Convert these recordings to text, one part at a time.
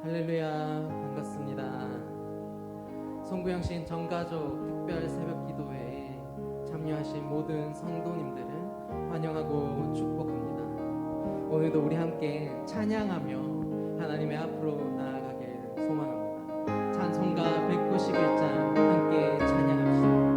할렐루야, 반갑습니다. 송구영신 전가족 특별 새벽 기도회에 참여하신 모든 성도님들을 환영하고 축복합니다. 오늘도 우리 함께 찬양하며 하나님의 앞으로 나아가길 소망합니다. 찬송가 191장 함께 찬양합시다.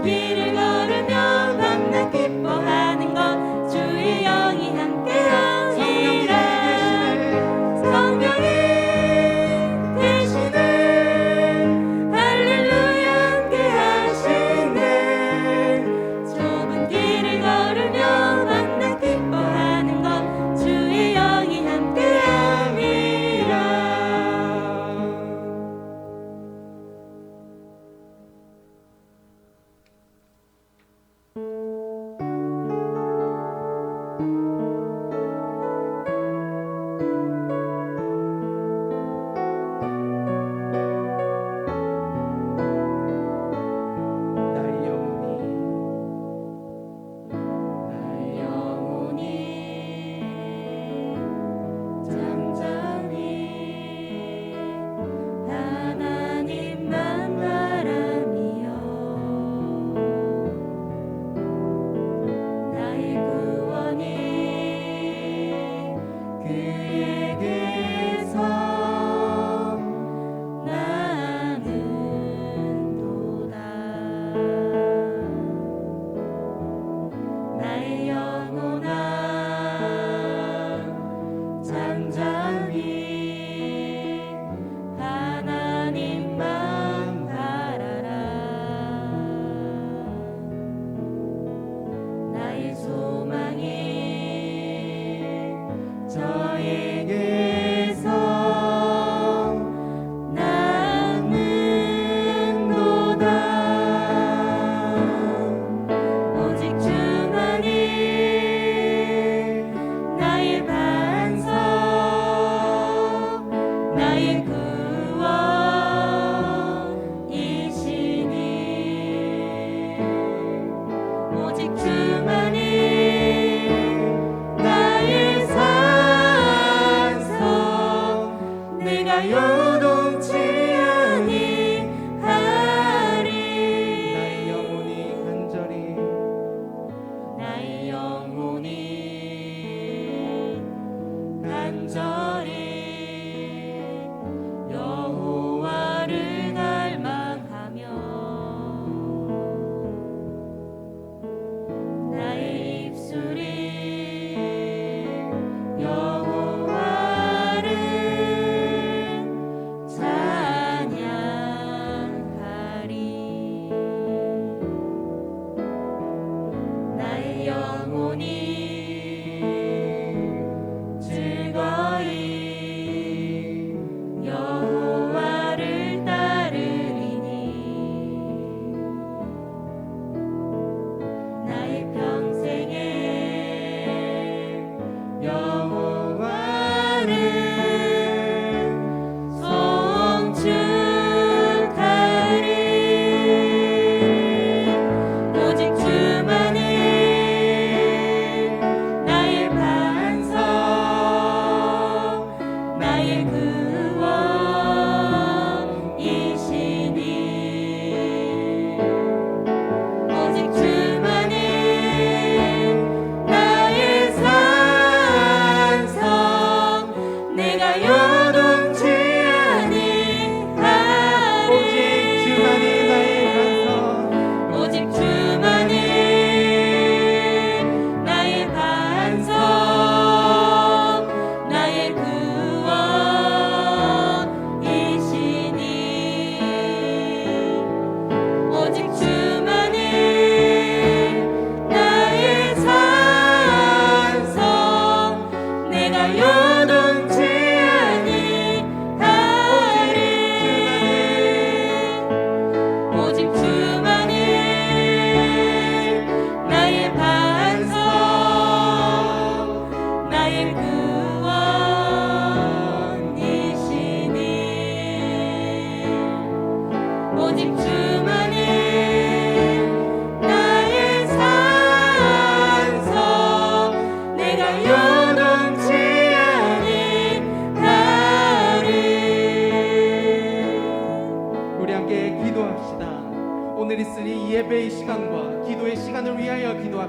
길을 걸으며 밤낮 기뻐하는 것 주의 영이 함께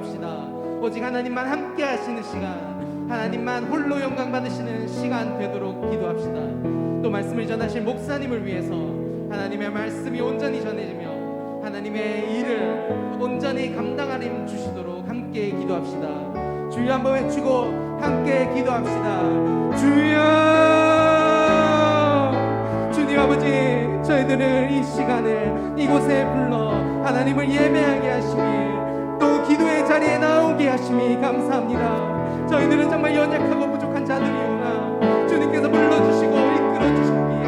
기도합시다. 오직 하나님만 함께 하시는 시간, 하나님만 홀로 영광 받으시는 시간 되도록 기도합시다. 또 말씀을 전하실 목사님을 위해서 하나님의 말씀이 온전히 전해지며 하나님의 일을 온전히 감당하림 주시도록 함께 기도합시다. 주여 한번 외치고 함께 기도합시다. 주여, 주님 아버지, 저희들을 이 시간에 이곳에 불러 하나님을 예배하게 하심이, 또 기도의 자리에 나오게 하심이 감사합니다. 저희들은 정말 연약하고 부족한 자들이오나 주님께서 불러주시고 이끌어주셨기에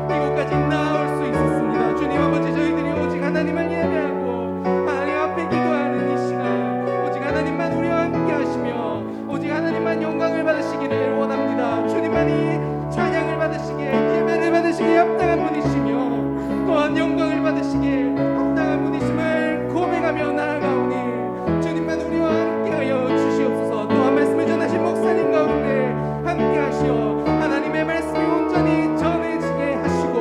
이곳까지 나올 수 있었습니다. 주님 아버지, 저희들이 오직 하나님을 예배하고 하나님 앞에 기도하는 이 시간, 오직 하나님만 우리와 함께 하시며 오직 하나님만 영광을 받으시기를 원합니다. 주님만이 찬양을 받으시기에, 예배를 받으시기에 합당한 분이시며 또한 영광을 받으시기에 합당한 분이심을 고백하며 나아가오니 주님만 우리와 함께하여 주시옵소서. 또한 말씀을 전하신 목사님 가운데 함께하시어 하나님의 말씀이 온전히 전해지게 하시고,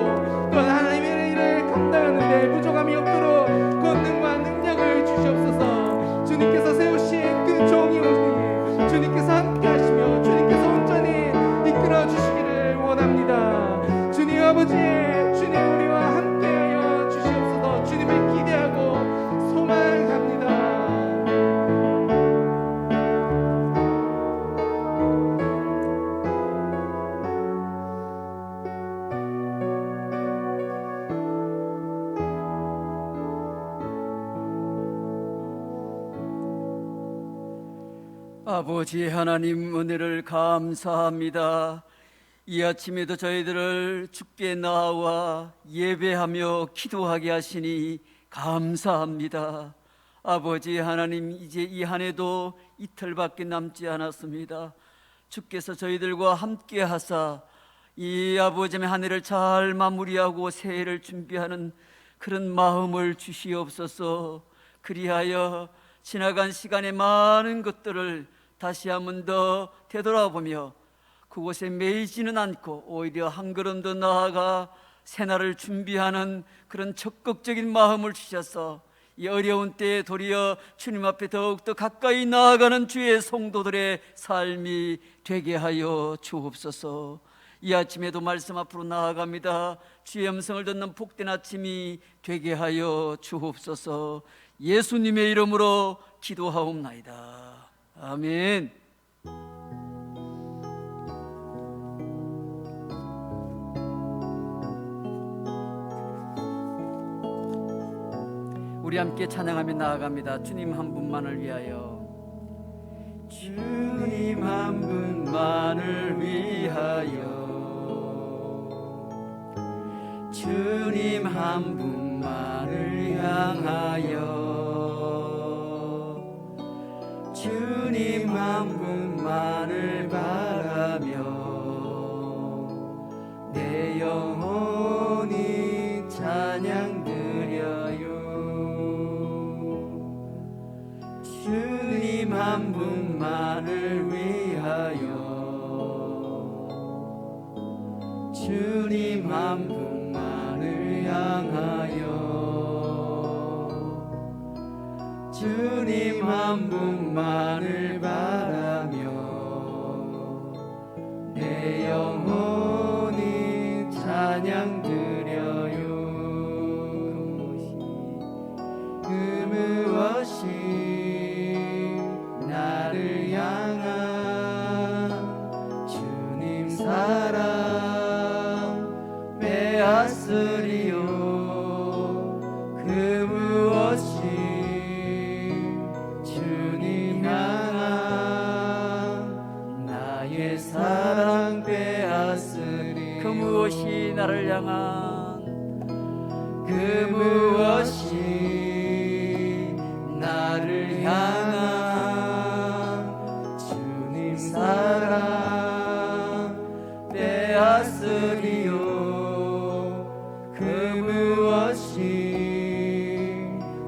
또한 하나님의 일을 감당하는데 부족함이 없도록 권능과 능력을 주시옵소서. 주님께서 세우신 그 종이 오니 주님께서 함께하시며 주님께서 온전히 이끌어 주시기를 원합니다. 주님 아버지, 주님 우리와 함께하여 주시옵소서. 주님을 기대하고 소망합니다. 아버지 하나님, 은혜를 감사합니다. 이 아침에도 저희들을 주께 나와 예배하며 기도하게 하시니 감사합니다. 아버지 하나님, 이제 이 한 해도 이틀밖에 남지 않았습니다. 주께서 저희들과 함께 하사 이 아버지의 한 해를 잘 마무리하고 새해를 준비하는 그런 마음을 주시옵소서. 그리하여 지나간 시간의 많은 것들을 다시 한 번 더 되돌아보며 그곳에 매이지는 않고 오히려 한 걸음 더 나아가 새날을 준비하는 그런 적극적인 마음을 주셔서 이 어려운 때에 도리어 주님 앞에 더욱더 가까이 나아가는 주의 성도들의 삶이 되게 하여 주옵소서. 이 아침에도 말씀 앞으로 나아갑니다. 주의 음성을 듣는 복된 아침이 되게 하여 주옵소서. 예수님의 이름으로 기도하옵나이다. 아멘. 우리 함께 찬양하며 나아갑니다. 주님 한 분만을 위하여. 주님 한 분만을 위하여, 주님 한 분만을 향하여, 주님 한 분만을 바라며 내 영혼이 찬양 드려요. 주님 한 분만을 위하여, 주님 한 분만을 향하여, 주님 한 분만을 바라며 내 영혼이 찬양 드려요. 그 무엇이 나를 향한 주님 사랑 빼앗으리요. 그 무엇이 주님 향한 나의 사랑 빼앗으리. 그 무엇이 나를 향한, 그 무엇이 나를 향한 주님 사랑 빼앗으리요. 그 무엇이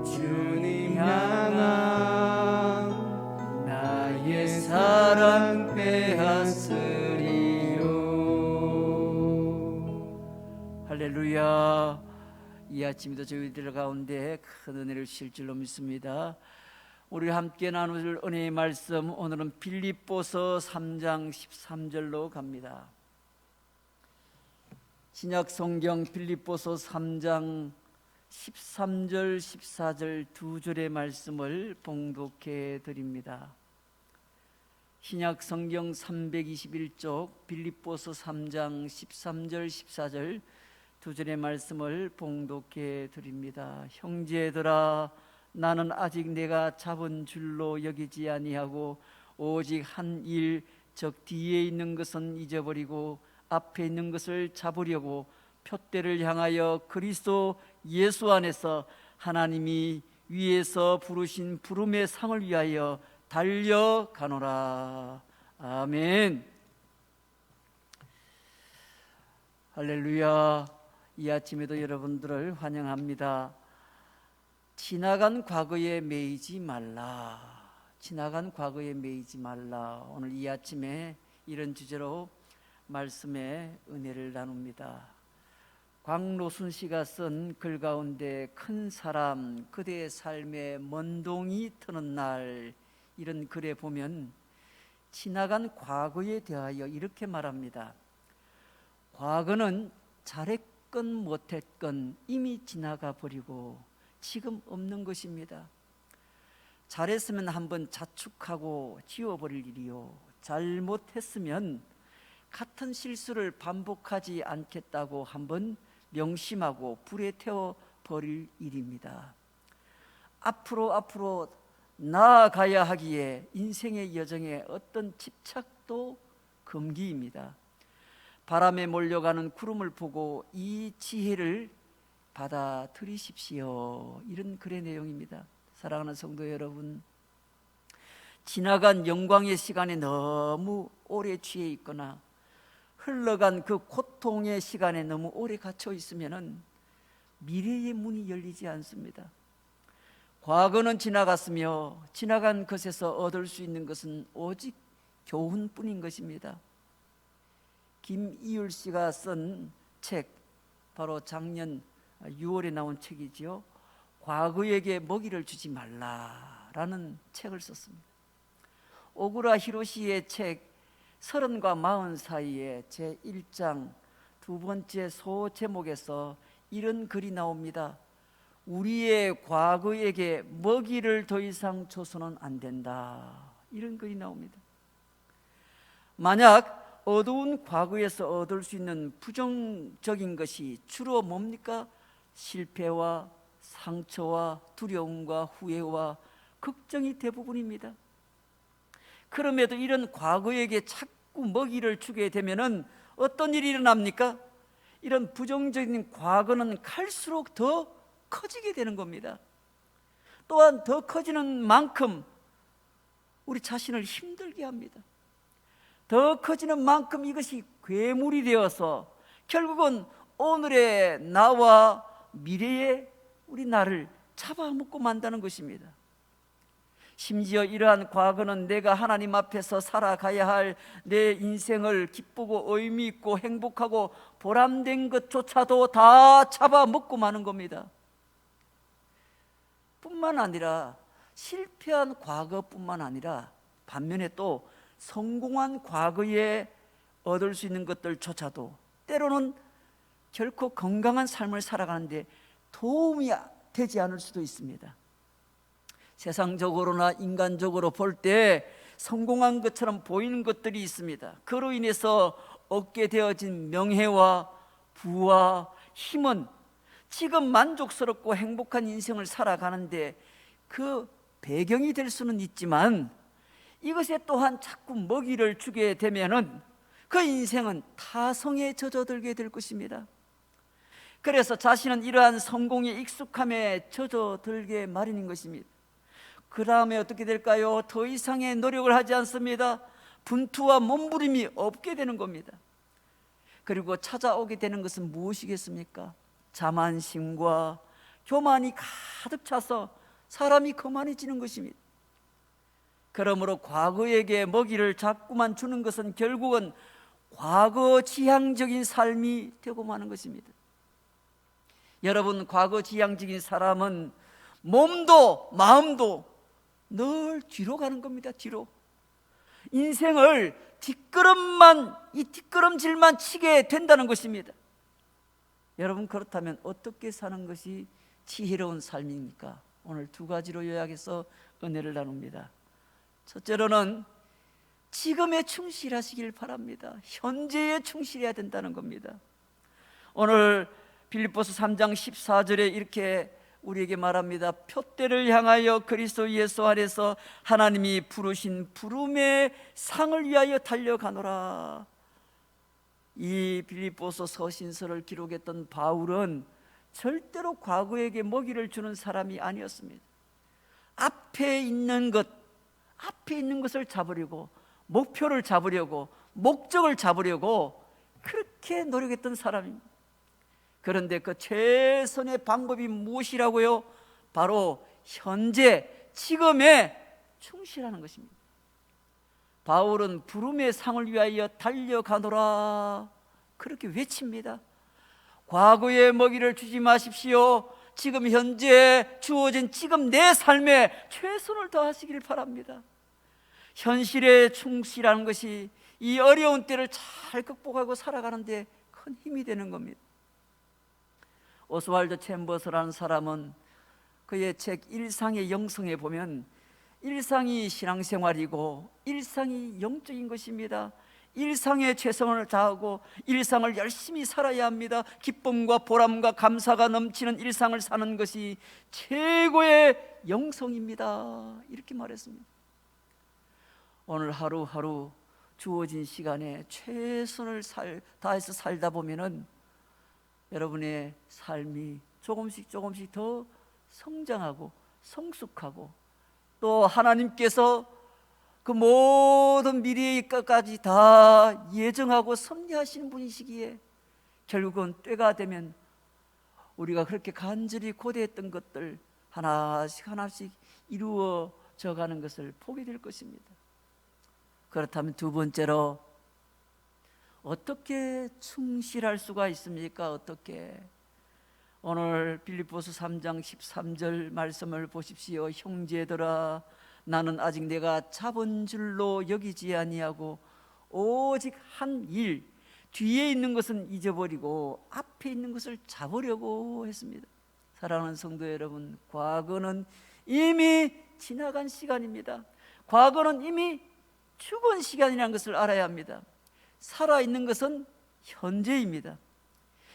주님 향한 나의 사랑 빼앗으리요. 할렐루야. 이 아침에도 저희들 가운데 큰 은혜를 주실 줄로 믿습니다. 우리 함께 나눌 은혜의 말씀, 오늘은 빌립보서 3장 13절로 갑니다. 신약 성경 빌립보서 3장 13절 14절 두 절의 말씀을 봉독해 드립니다. 신약 성경 321쪽 빌립보서 3장 13절 14절 두 절의 말씀을 봉독해 드립니다. 형제들아, 나는 아직 내가 잡은 줄로 여기지 아니하고 오직 한 일, 즉 뒤에 있는 것은 잊어버리고 앞에 있는 것을 잡으려고 표대를 향하여 그리스도 예수 안에서 하나님이 위에서 부르신 부름의 상을 위하여 달려가노라. 아멘. 할렐루야. 이 아침에도 여러분들을 환영합니다. 지나간 과거에 매이지 말라. 지나간 과거에 매이지 말라. 오늘 이 아침에 이런 주제로 말씀의 은혜를 나눕니다. 광로순 씨가 쓴 글 가운데 큰 사람 그대의 삶에 먼동이 트는 날, 이런 글에 보면 지나간 과거에 대하여 이렇게 말합니다. 과거는 잘했건 못했건 이미 지나가 버리고 지금 없는 것입니다. 잘했으면 한번 자축하고 지워버릴 일이요, 잘못했으면 같은 실수를 반복하지 않겠다고 한번 명심하고 불에 태워버릴 일입니다. 앞으로 나아가야 하기에 인생의 여정에 어떤 집착도 금기입니다. 바람에 몰려가는 구름을 보고 이 지혜를 받아들이십시오. 이런 글의 내용입니다. 사랑하는 성도 여러분, 지나간 영광의 시간에 너무 오래 취해 있거나 흘러간 그 고통의 시간에 너무 오래 갇혀 있으면 미래의 문이 열리지 않습니다. 과거는 지나갔으며 지나간 것에서 얻을 수 있는 것은 오직 교훈뿐인 것입니다. 김이율 씨가 쓴 책, 바로 작년 6월에 나온 책이지요. 과거에게 먹이를 주지 말라라는 책을 썼습니다. 오구라 히로시의 책 30과 40 사이에 제1장 두 번째 소 제목에서 이런 글이 나옵니다. 우리의 과거에게 먹이를 더 이상 줘서는 안 된다. 이런 글이 나옵니다. 만약 어두운 과거에서 얻을 수 있는 부정적인 것이 주로 뭡니까? 실패와 상처와 두려움과 후회와 걱정이 대부분입니다. 그럼에도 이런 과거에게 자꾸 먹이를 주게 되면은 어떤 일이 일어납니까? 이런 부정적인 과거는 갈수록 더 커지게 되는 겁니다. 또한 더 커지는 만큼 우리 자신을 힘들게 합니다. 더 커지는 만큼 이것이 괴물이 되어서 결국은 오늘의 나와 미래의 우리 나를 잡아먹고 만다는 것입니다. 심지어 이러한 과거는 내가 하나님 앞에서 살아가야 할 내 인생을 기쁘고 의미 있고 행복하고 보람된 것조차도 다 잡아먹고 마는 겁니다. 뿐만 아니라 실패한 과거뿐만 아니라 반면에 또 성공한 과거에 얻을 수 있는 것들조차도 때로는 결코 건강한 삶을 살아가는데 도움이 되지 않을 수도 있습니다. 세상적으로나 인간적으로 볼 때 성공한 것처럼 보이는 것들이 있습니다. 그로 인해서 얻게 되어진 명예와 부와 힘은 지금 만족스럽고 행복한 인생을 살아가는데 그 배경이 될 수는 있지만, 이것에 또한 자꾸 먹이를 주게 되면은 그 인생은 타성에 젖어들게 될 것입니다. 그래서 자신은 이러한 성공에 익숙함에 젖어들게 마련인 것입니다. 그 다음에 어떻게 될까요? 더 이상의 노력을 하지 않습니다. 분투와 몸부림이 없게 되는 겁니다. 그리고 찾아오게 되는 것은 무엇이겠습니까? 자만심과 교만이 가득 차서 사람이 거만해지는 것입니다. 그러므로 과거에게 먹이를 자꾸만 주는 것은 결국은 과거 지향적인 삶이 되고 마는 것입니다. 여러분, 과거 지향적인 사람은 몸도 마음도 늘 뒤로 가는 겁니다. 뒤로. 인생을 뒷걸음질만 치게 된다는 것입니다. 여러분, 그렇다면 어떻게 사는 것이 지혜로운 삶입니까? 오늘 두 가지로 요약해서 은혜를 나눕니다. 첫째로는 지금에 충실하시길 바랍니다. 현재에 충실해야 된다는 겁니다. 오늘 빌립보서 3장 14절에 이렇게 우리에게 말합니다. 표대를 향하여 그리스도 예수 안에서 하나님이 부르신 부름의 상을 위하여 달려가노라. 이 빌립보서 서신서를 기록했던 바울은 절대로 과거에게 먹이를 주는 사람이 아니었습니다. 앞에 있는 것을 잡으려고, 목표를 잡으려고, 목적을 잡으려고 그렇게 노력했던 사람입니다. 그런데 그 최선의 방법이 무엇이라고요? 바로 현재, 지금에 충실하는 것입니다. 바울은 부름의 상을 위하여 달려가노라 그렇게 외칩니다. 과거의 먹이를 주지 마십시오. 지금 현재 주어진 지금 내 삶에 최선을 다하시길 바랍니다. 현실에 충실하는 것이 이 어려운 때를 잘 극복하고 살아가는 데 큰 힘이 되는 겁니다. 오스왈드 챔버스라는 사람은 그의 책 일상의 영성에 보면 일상이 신앙생활이고 일상이 영적인 것입니다. 일상에 최선을 다하고 일상을 열심히 살아야 합니다. 기쁨과 보람과 감사가 넘치는 일상을 사는 것이 최고의 영성입니다. 이렇게 말했습니다. 오늘 하루하루 주어진 시간에 최선을 다해서 살다 보면은 여러분의 삶이 조금씩 더 성장하고 성숙하고, 또 하나님께서 그 모든 미래의 것까지 다 예정하고 섭리하시는 분이시기에 결국은 때가 되면 우리가 그렇게 간절히 고대했던 것들 하나씩 이루어져 가는 것을 보게 될 것입니다. 그렇다면 두 번째로 어떻게 충실할 수가 있습니까? 어떻게? 오늘 빌립보서 3장 13절 말씀을 보십시오. 형제들아, 나는 아직 내가 잡은 줄로 여기지 아니하고 오직 한 일, 뒤에 있는 것은 잊어버리고 앞에 있는 것을 잡으려고 했습니다. 사랑하는 성도 여러분, 과거는 이미 지나간 시간입니다. 과거는 이미 죽은 시간이라는 것을 알아야 합니다. 살아있는 것은 현재입니다.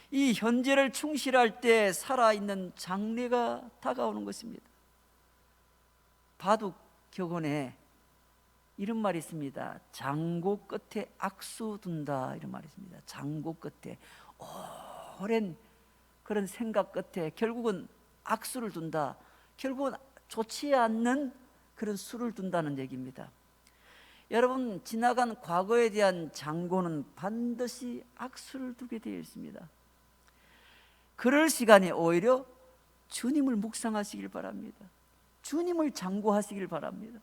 이 현재를 충실할 때 살아있는 장래가 다가오는 것입니다. 바둑 격언에 이런 말이 있습니다. 장고 끝에 악수 둔다, 이런 말이 있습니다. 장고 끝에 오랜 그런 생각 끝에 결국은 악수를 둔다, 결국은 좋지 않는 그런 수를 둔다는 얘기입니다. 여러분, 지나간 과거에 대한 장고는 반드시 악수를 두게 되어 있습니다. 그럴 시간에 오히려 주님을 묵상하시길 바랍니다. 주님을 장고하시길 바랍니다.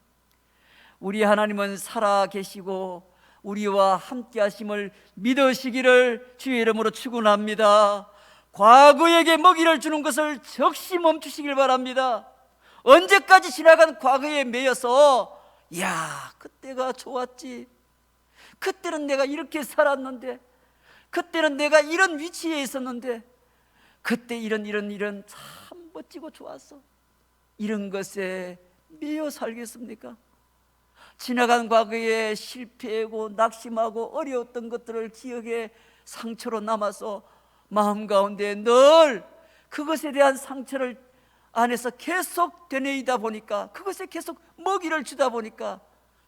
우리 하나님은 살아 계시고 우리와 함께 하심을 믿으시기를 주의 이름으로 축원합니다. 과거에게 먹이를 주는 것을 즉시 멈추시길 바랍니다. 언제까지 지나간 과거에 매여서 그때가 좋았지, 그때는 내가 이렇게 살았는데, 그때는 내가 이런 위치에 있었는데, 그때 이런 참 멋지고 좋았어, 이런 것에 매여 살겠습니까? 지나간 과거에 실패하고 낙심하고 어려웠던 것들을 기억에 상처로 남아서 마음 가운데 늘 그것에 대한 상처를 안에서 계속 되뇌이다 보니까, 그것에 계속 먹이를 주다 보니까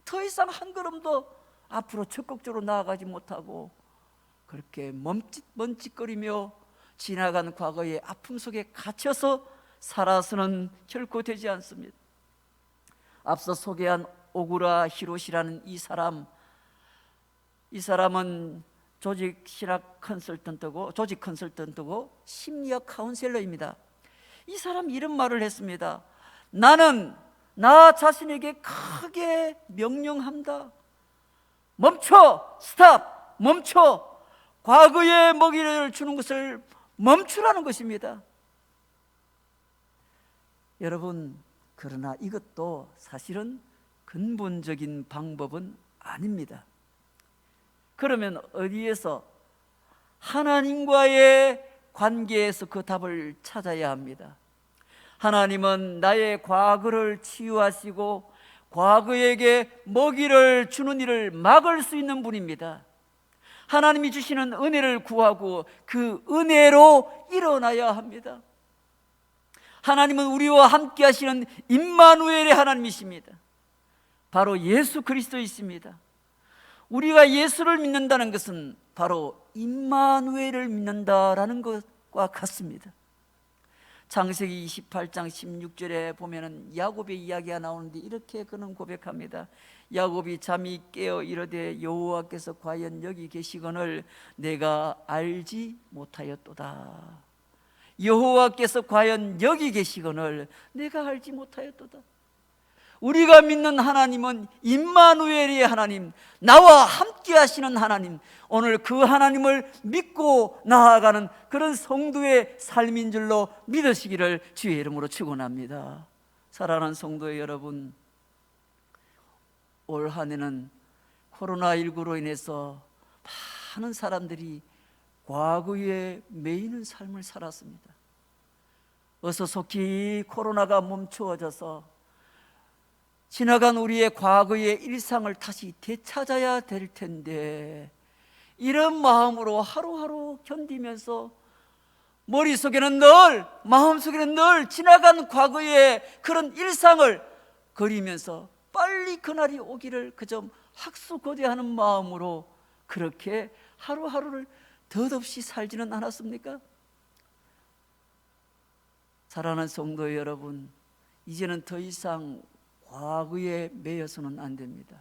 더 이상 한 걸음도 앞으로 적극적으로 나아가지 못하고 그렇게 멈칫거리며 지나간 과거의 아픔 속에 갇혀서 살아서는 결코 되지 않습니다. 앞서 소개한 오구라 히로시라는 이 사람은 조직 컨설턴트고 심리학 카운셀러입니다. 이 사람이 이런 말을 했습니다. 나는 나 자신에게 크게 명령한다. 멈춰! 스탑! 멈춰! 과거에 먹이를 주는 것을 멈추라는 것입니다. 여러분, 그러나 이것도 사실은 근본적인 방법은 아닙니다. 그러면 어디에서? 하나님과의 관계에서 그 답을 찾아야 합니다. 하나님은 나의 과거를 치유하시고 과거에게 먹이를 주는 일을 막을 수 있는 분입니다. 하나님이 주시는 은혜를 구하고 그 은혜로 일어나야 합니다. 하나님은 우리와 함께 하시는 임마누엘의 하나님이십니다. 바로 예수 그리스도이십니다. 우리가 예수를 믿는다는 것은 바로 임마누엘을 믿는다라는 것과 같습니다. 창세기 28장 16절에 보면은 야곱의 이야기가 나오는데 이렇게 그는 고백합니다. 야곱이 잠이 깨어 이르되 여호와께서 과연 여기 계시거늘 내가 알지 못하였도다. 여호와께서 과연 여기 계시거늘 내가 알지 못하였도다. 우리가 믿는 하나님은 임마누엘의 하나님, 나와 함께 하시는 하나님, 오늘 그 하나님을 믿고 나아가는 그런 성도의 삶인 줄로 믿으시기를 주의 이름으로 축원합니다. 사랑하는 성도 여러분, 올 한 해는 코로나19로 인해서 많은 사람들이 과거에 매이는 삶을 살았습니다. 어서 속히 코로나가 멈추어져서 지나간 우리의 과거의 일상을 다시 되찾아야 될 텐데, 이런 마음으로 하루하루 견디면서 머릿속에는 늘, 마음속에는 늘 지나간 과거의 그런 일상을 그리면서 빨리 그날이 오기를 그저 학수고대하는 마음으로 그렇게 하루하루를 덧없이 살지는 않았습니까? 사랑하는 성도 여러분, 이제는 더 이상 과거에 매여서는 안 됩니다.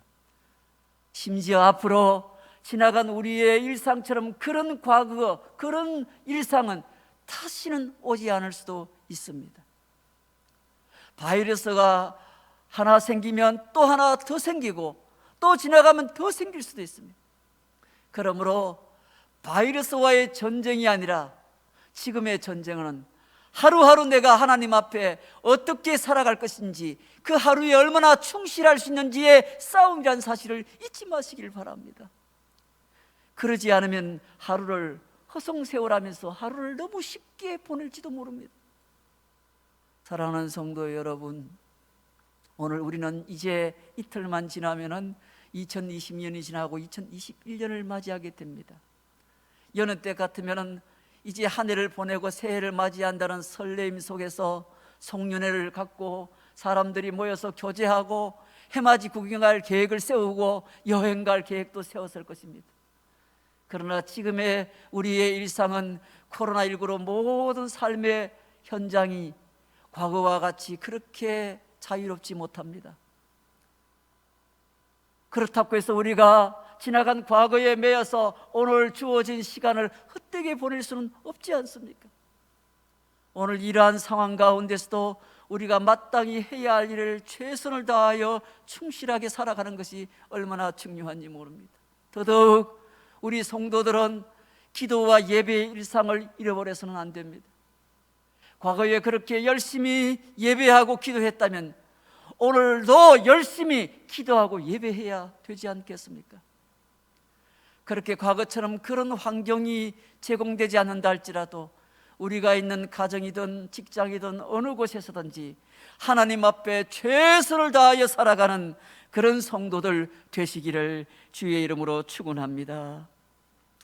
심지어 앞으로 지나간 우리의 일상처럼 그런 과거, 그런 일상은 다시는 오지 않을 수도 있습니다. 바이러스가 하나 생기면 또 하나 더 생기고 또 지나가면 더 생길 수도 있습니다. 그러므로 바이러스와의 전쟁이 아니라 지금의 전쟁은 하루하루 내가 하나님 앞에 어떻게 살아갈 것인지, 그 하루에 얼마나 충실할 수 있는지의 싸움이라는 사실을 잊지 마시길 바랍니다. 그러지 않으면 하루를 허송세월하면서 하루를 너무 쉽게 보낼지도 모릅니다. 사랑하는 성도 여러분, 오늘 우리는 이제 이틀만 지나면은 2020년이 지나고 2021년을 맞이하게 됩니다. 여느 때 같으면은 이제 한 해를 보내고 새해를 맞이한다는 설레임 속에서 송년회를 갖고 사람들이 모여서 교제하고 해맞이 구경할 계획을 세우고 여행 갈 계획도 세웠을 것입니다. 그러나 지금의 우리의 일상은 코로나19로 모든 삶의 현장이 과거와 같이 그렇게 자유롭지 못합니다. 그렇다고 해서 우리가 지나간 과거에 매여서 오늘 주어진 시간을 헛되게 보낼 수는 없지 않습니까? 오늘 이러한 상황 가운데서도 우리가 마땅히 해야 할 일을 최선을 다하여 충실하게 살아가는 것이 얼마나 중요한지 모릅니다. 더더욱 우리 성도들은 기도와 예배의 일상을 잃어버려서는 안 됩니다. 과거에 그렇게 열심히 예배하고 기도했다면 오늘도 열심히 기도하고 예배해야 되지 않겠습니까? 그렇게 과거처럼 그런 환경이 제공되지 않는다 할지라도 우리가 있는 가정이든 직장이든 어느 곳에서든지 하나님 앞에 최선을 다하여 살아가는 그런 성도들 되시기를 주의 이름으로 축원합니다.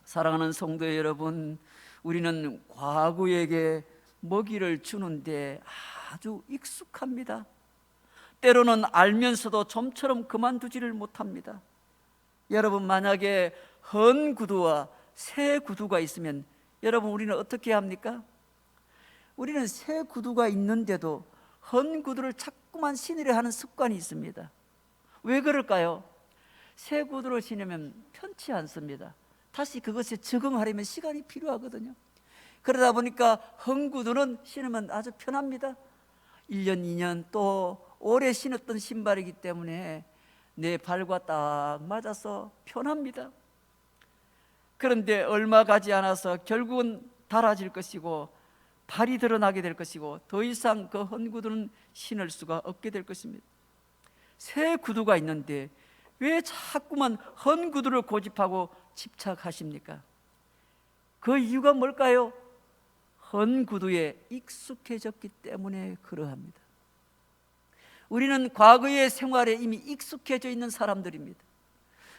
사랑하는 성도 여러분, 우리는 과거에게 먹이를 주는데 아주 익숙합니다. 때로는 알면서도 좀처럼 그만두지를 못합니다. 여러분, 만약에 헌 구두와 새 구두가 있으면 여러분, 우리는 어떻게 합니까? 우리는 새 구두가 있는데도 헌 구두를 자꾸만 신으려 하는 습관이 있습니다. 왜 그럴까요? 새 구두를 신으면 편치 않습니다. 다시 그것에 적응하려면 시간이 필요하거든요. 그러다 보니까 헌 구두는 신으면 아주 편합니다. 1년, 2년 또 오래 신었던 신발이기 때문에 내 발과 딱 맞아서 편합니다. 그런데 얼마 가지 않아서 결국은 닳아질 것이고 발이 드러나게 될 것이고 더 이상 그 헌 구두는 신을 수가 없게 될 것입니다. 새 구두가 있는데 왜 자꾸만 헌 구두를 고집하고 집착하십니까? 그 이유가 뭘까요? 헌 구두에 익숙해졌기 때문에 그러합니다. 우리는 과거의 생활에 이미 익숙해져 있는 사람들입니다.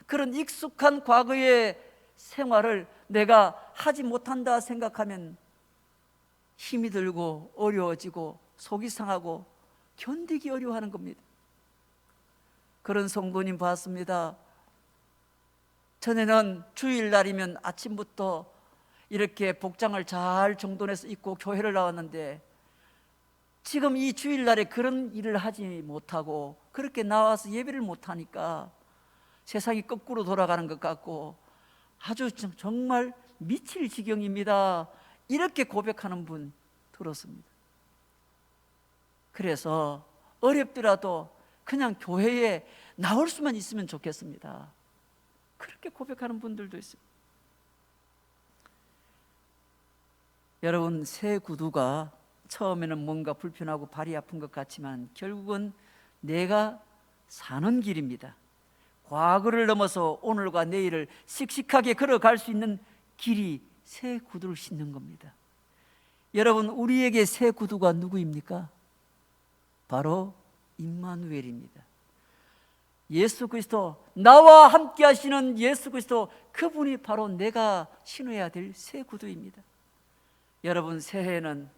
그런 익숙한 과거의 생활을 내가 하지 못한다 생각하면 힘이 들고 어려워지고 속이 상하고 견디기 어려워하는 겁니다. 그런 성도님 봤습니다. 전에는 주일날이면 아침부터 이렇게 복장을 잘 정돈해서 입고 교회를 나왔는데 지금 이 주일날에 그런 일을 하지 못하고 그렇게 나와서 예배를 못하니까 세상이 거꾸로 돌아가는 것 같고 아주 정말 미칠 지경입니다. 이렇게 고백하는 분 들었습니다. 그래서 어렵더라도 그냥 교회에 나올 수만 있으면 좋겠습니다. 그렇게 고백하는 분들도 있습니다. 여러분, 새 구두가 처음에는 뭔가 불편하고 발이 아픈 것 같지만 결국은 내가 사는 길입니다. 과거를 넘어서 오늘과 내일을 씩씩하게 걸어갈 수 있는 길이 새 구두를 신는 겁니다. 여러분, 우리에게 새 구두가 누구입니까? 바로 임마누엘입니다. 예수 그리스도, 나와 함께 하시는 예수 그리스도, 그분이 바로 내가 신어야 될 새 구두입니다. 여러분, 새해에는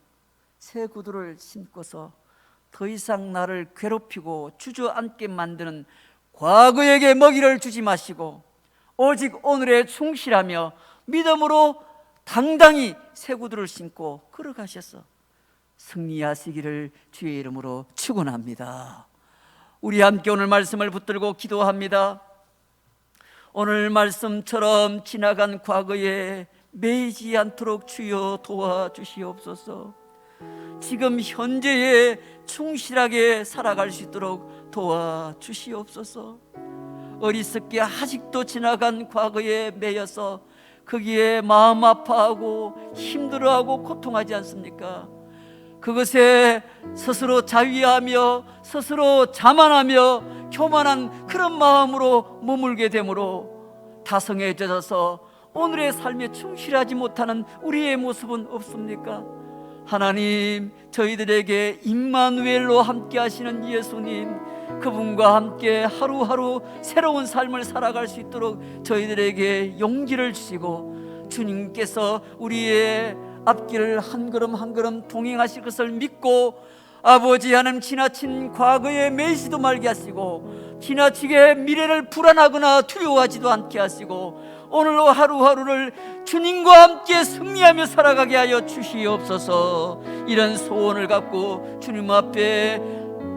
새 구두를 신고서 더 이상 나를 괴롭히고 주저앉게 만드는 과거에게 먹이를 주지 마시고 오직 오늘에 충실하며 믿음으로 당당히 새 구두를 신고 걸어가셔서 승리하시기를 주의 이름으로 축원합니다. 우리 함께 오늘 말씀을 붙들고 기도합니다. 오늘 말씀처럼 지나간 과거에 매이지 않도록 주여 도와주시옵소서. 지금 현재에 충실하게 살아갈 수 있도록 도와주시옵소서. 어리석게 아직도 지나간 과거에 매여서 거기에 마음 아파하고 힘들어하고 고통하지 않습니까? 그것에 스스로 자위하며 스스로 자만하며 교만한 그런 마음으로 머물게 되므로 다성해져서 오늘의 삶에 충실하지 못하는 우리의 모습은 없습니까? 하나님, 저희들에게 임마누엘로 함께 하시는 예수님, 그분과 함께 하루하루 새로운 삶을 살아갈 수 있도록 저희들에게 용기를 주시고 주님께서 우리의 앞길을 한 걸음 한 걸음 동행하실 것을 믿고 아버지 하나님, 지나친 과거에 매이지도 말게 하시고 지나치게 미래를 불안하거나 두려워하지도 않게 하시고 오늘로 하루하루를 주님과 함께 승리하며 살아가게 하여 주시옵소서. 이런 소원을 갖고 주님 앞에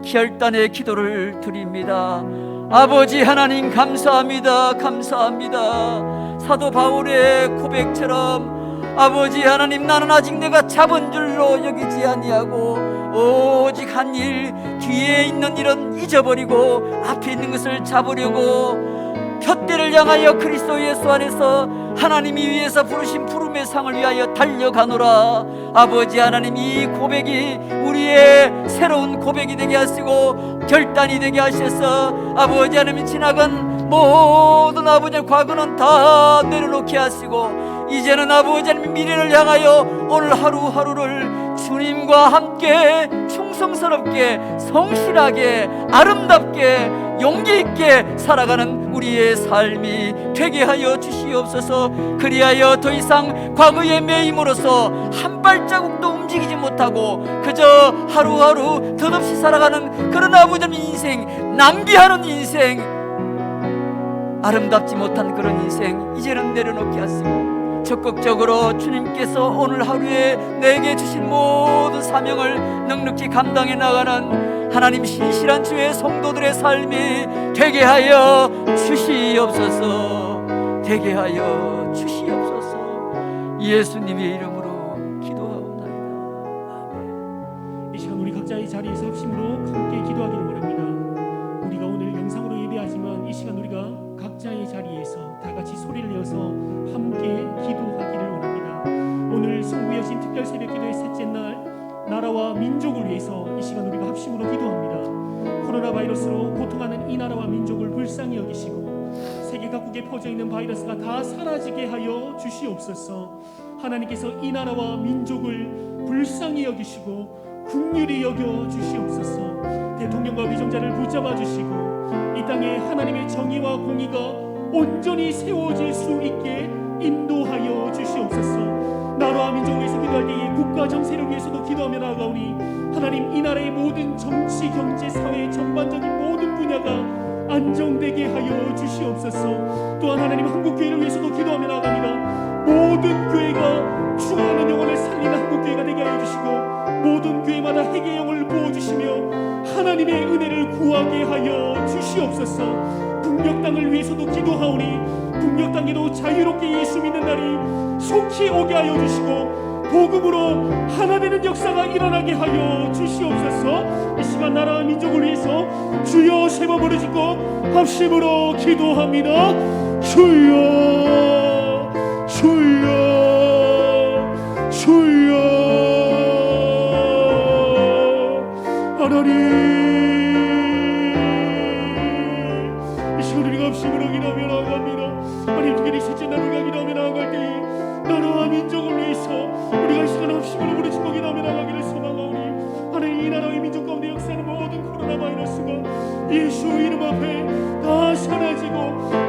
결단의 기도를 드립니다. 아버지 하나님, 감사합니다. 감사합니다. 사도 바울의 고백처럼 아버지 하나님, 나는 아직 내가 잡은 줄로 여기지 아니하고 오직 한 일, 뒤에 있는 일은 잊어버리고 앞에 있는 것을 잡으려고 푯대를 향하여 그리스도 예수 안에서 하나님이 위해서 부르신 부름의 상을 위하여 달려가노라. 아버지 하나님, 이 고백이 우리의 새로운 고백이 되게 하시고 결단이 되게 하셔서 아버지 하나님, 지나간 모든 아버지 과거는 다 내려놓게 하시고 이제는 아버지 하나님, 미래를 향하여 오늘 하루하루를 주님과 함께 충성스럽게 성실하게 아름답게 용기 있게 살아가는 우리의 삶이 되게 하여 주시옵소서. 그리하여 더 이상 과거의 매임으로써 한 발자국도 움직이지 못하고 그저 하루하루 덧없이 살아가는 그런 아버지 인생, 낭비하는 인생, 아름답지 못한 그런 인생 이제는 내려놓게 하시고 적극적으로 주님께서 오늘 하루에 내게 주신 모든 사명을 넉넉히 감당해 나가는 하나님, 신실한 주의 성도들의 삶이 되게 하여 주시옵소서. 되게 하여 주시옵소서. 예수님의 이름으로 기도하옵나이다. 아멘. 이 시간 우리 각자의 자리에서 합심으로 함께 기도하기를 원합니다. 우리가 오늘 영상으로 예배하지만 이 시간 우리가 각자의 자리에서 다 같이 소리를 내어서 함께 기도하기를 원합니다. 오늘 성부의 예배하신 특별 새벽기도의 셋째 날 나라와 민족을 위해서 이 시간 우리가 합심으로 기도합니다. 코로나 바이러스로 고통하는 이 나라와 민족을 불쌍히 여기시고 세계 각국에 퍼져 있는 바이러스가 다 사라지게 하여 주시옵소서. 하나님께서 이 나라와 민족을 불쌍히 여기시고 긍휼히 여겨 주시옵소서. 대통령과 위정자를 붙잡아 주시고 이 땅에 하나님의 정의와 공의가 온전히 세워질 수 있게 인도하여 주시옵소서. 나라와 민족을 위해서 기도할 때에 국가 정세를 위해서도 기도하며 나아가오니 하나님 이 나라의 모든 정치, 경제, 사회 전반적인 모든 분야가 안정되게 하여 주시옵소서. 또한 하나님 한국교회를 위해서도 기도하며 나아갑니다. 모든 교회가 죽어가는 영혼을 살리는 한국교회가 되게 하여 주시고 모든 교회마다 회개의 영을 부어주시며 하나님의 은혜를 구하게 하여 주시옵소서. 북녘 땅을 위해서도 기도하오니 북녘 땅에도 자유롭게 예수 믿는 날이 속히 오게 하여 주시고 복음으로 하나 되는 역사가 일어나게 하여 주시옵소서. 이 시간 나라와 민족을 위해서 주여 세 번 부르짖고 합심으로 기도합니다. 주여 주여 주여 하나님, 이 시간 우리가 합심으로 기도하며 나아갑니다. 하나님 특별히 셋째 날 우리가 기도하며 나아갈 때에 나라와 민족을 위해서 우리가 이 시간 합심으로 부르짖고 기도하며 나아가기를 소망하오니 하나님 이 나라의 민족 가운데 역사하는 모든 코로나 바이러스가 예수 이름 앞에 다 사라지고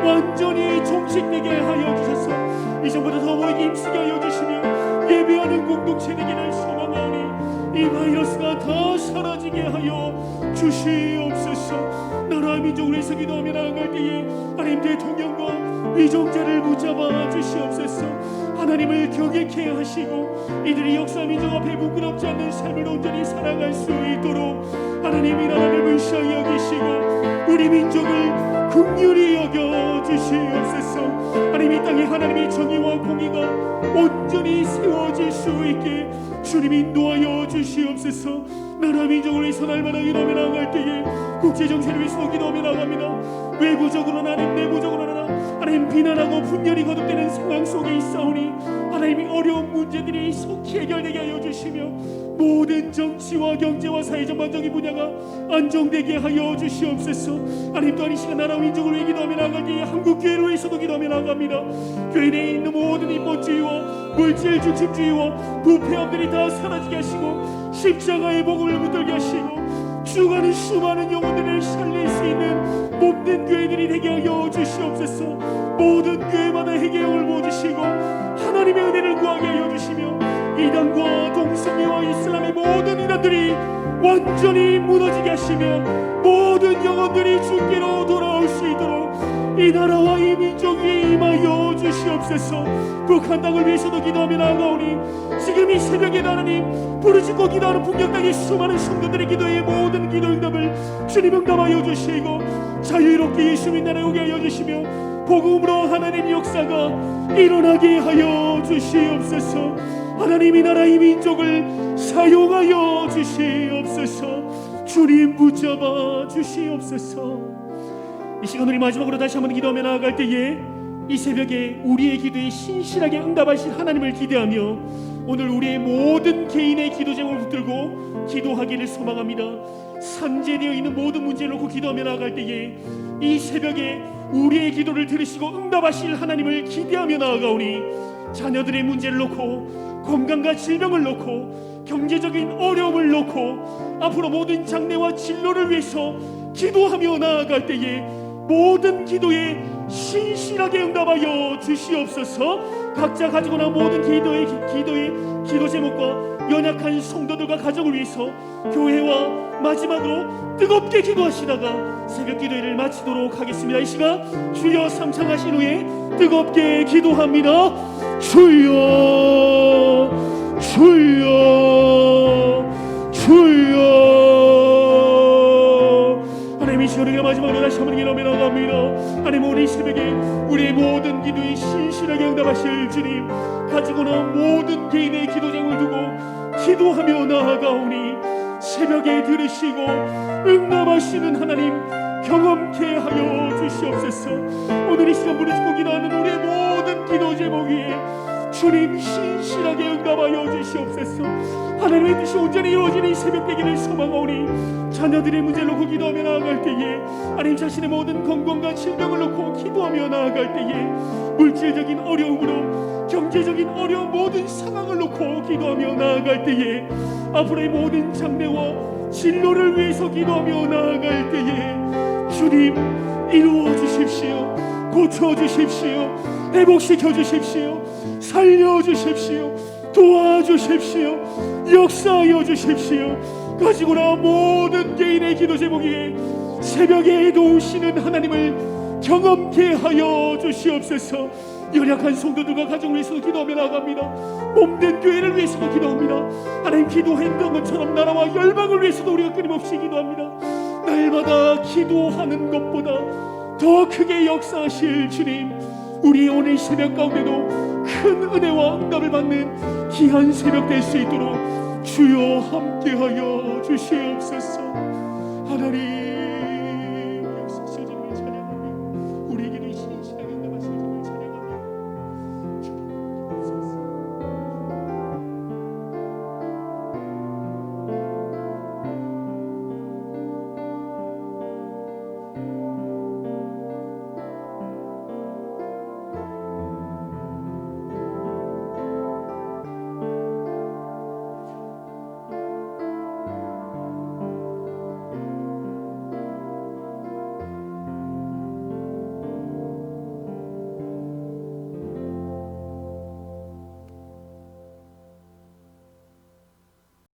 완전히 종식되게 하여 주셔서 이전보다 더 모이게 힘쓰게 하여 주시며 예배하는 공동체 되기를 소망하오니 이 바이러스가 다 사라지게 하여 주시옵소서. 나라와 민족을 위해서 기도하며 나아갈 때에 하나님 대통령과 위정자를 붙잡아 주시옵소서. 하나님을 경외케 하시고 이들이 역사 민족 앞에 부끄럽지 않는 삶을 온전히 살아갈 수 있도록 하나님 이 나라를 불쌍히 여기시고 우리 민족을 긍휼히 여겨 주시옵소서. 하나님 이 땅에 하나님의 정의와 공의가 온전히 세워질 수 있게 주님 인도하여 주시옵소서. 나라 민족을 위해서 날마다 기도하며 나아갈 때에 국제정세를 위해서 기도하며 나아갑니다. 외부적으로나 하나님 내부적으로나 하나님 비난하고 분열이 거듭되는 상황 속에 있사오니 하나님이 어려운 문제들이 속히 해결되게 하여 주시며 모든 정치와 경제와 사회 전반적인 분야가 안정되게 하여 주시옵소서. 하나님 또한 이 시간 나라 민족을 위해 기도하며 나아갈 때에 한국교회를 위해서도 기도하며 나아갑니다. 교회 내에 있는 모든 인본주의와 물질 중심주의와 부패함들이 다 사라지게 하시고 십자가의 복음을 붙들게 하시고 죽어가는 수많은 영혼들을 살릴 수 있는 몸된 교회들이 되게 하여 주시옵소서. 모든 교회마다 회개형을 부어주시고 하나님의 은혜를 구하게 하여 주시며 이단과 동성애와 이슬람의 모든 이단들이 완전히 무너지게 하시며 모든 영혼들이 주께로 돌아올 수 있도록 이 나라와 이 민족 위에 임하여 주시옵소서. 북한 땅을 위해서도 기도하며 나아가오니 지금 이 새벽에 하나님 부르짖고 기도하는 북녘 땅의 수많은 성도들의 기도의 모든 기도 응답을 주님 응답하여 주시고 자유롭게 예수님 나라에 오게 하여 주시며 복음으로 하나님의 역사가 일어나게 하여 주시옵소서. 하나님 이 나라 이 민족을 사용하여 주시옵소서. 주님 붙잡아 주시옵소서. 이 시간 우리 마지막으로 다시 한번 기도하며 나아갈 때에 이 새벽에 우리의 기도에 신실하게 응답하실 하나님을 기대하며 오늘 우리의 모든 개인의 기도 제목을 붙들고 기도하기를 소망합니다. 산재되어 있는 모든 문제를 놓고 기도하며 나아갈 때에 이 새벽에 우리의 기도를 들으시고 응답하실 하나님을 기대하며 나아가오니 자녀들의 문제를 놓고 건강과 질병을 놓고 경제적인 어려움을 놓고 앞으로 모든 장래와 진로를 위해서 기도하며 나아갈 때에 모든 기도에 신실하게 응답하여 주시옵소서. 각자 가지고 나온 모든 기도 제목과 연약한 성도들과 가정을 위해서 교회와 마지막으로 뜨겁게 기도하시다가 새벽 기도회를 마치도록 하겠습니다. 이 시간 주여 삼창하신 후에 뜨겁게 기도합니다. 주여 주여 주여. 하나님 이 시간 우리가 마지막으로 다시 한번 기도하며 나갑니다. 하나님 오늘 이 새벽에 우리의 모든 기도에 신실하게 응답하실 주님, 가지고 나온 모든 개인의 기도 제목을 두고 기도하며 나아가오니 새벽에 들으시고 응답하시는 하나님 경험케 하여 주시옵소서. 오늘 이 시간 부르짖고 기도하는 우리의 모든 기도 제목 위에 주님 신실하게 응답하여 주시옵소서. 하나님의 뜻이 온전히 이루어지는 이 새벽 되기를 소망하오니 자녀들의 문제를 놓고 기도하며 나아갈 때에, 하나님 자신의 모든 건강과 질병을 놓고 기도하며 나아갈 때에, 물질적인 어려움으로 경제적인 어려운 모든 상황을 놓고 기도하며 나아갈 때에, 앞으로의 모든 장래와 진로를 위해서 기도하며 나아갈 때에 주님 이루어 주십시오. 고쳐 주십시오. 회복시켜 주십시오. 살려 주십시오. 도와주십시오. 역사하여 주십시오. 가지고 나 모든 개인의 기도 제목에 새벽에 도우시는 하나님을 경험케 하여 주시옵소서. 연약한 성도들과 가정을 위해서 기도하며 나아갑니다. 몸된 교회를 위해서도 기도합니다. 하나님 기도했던 것처럼 나라와 열방을 위해서도 우리가 끊임없이 기도합니다. 날마다 기도하는 것보다 더 크게 역사하실 주님, 우리 오늘 새벽 가운데도 큰 은혜와 응답을 받는 귀한 새벽 될 수 있도록 주여 함께하여 주시옵소서. 하나님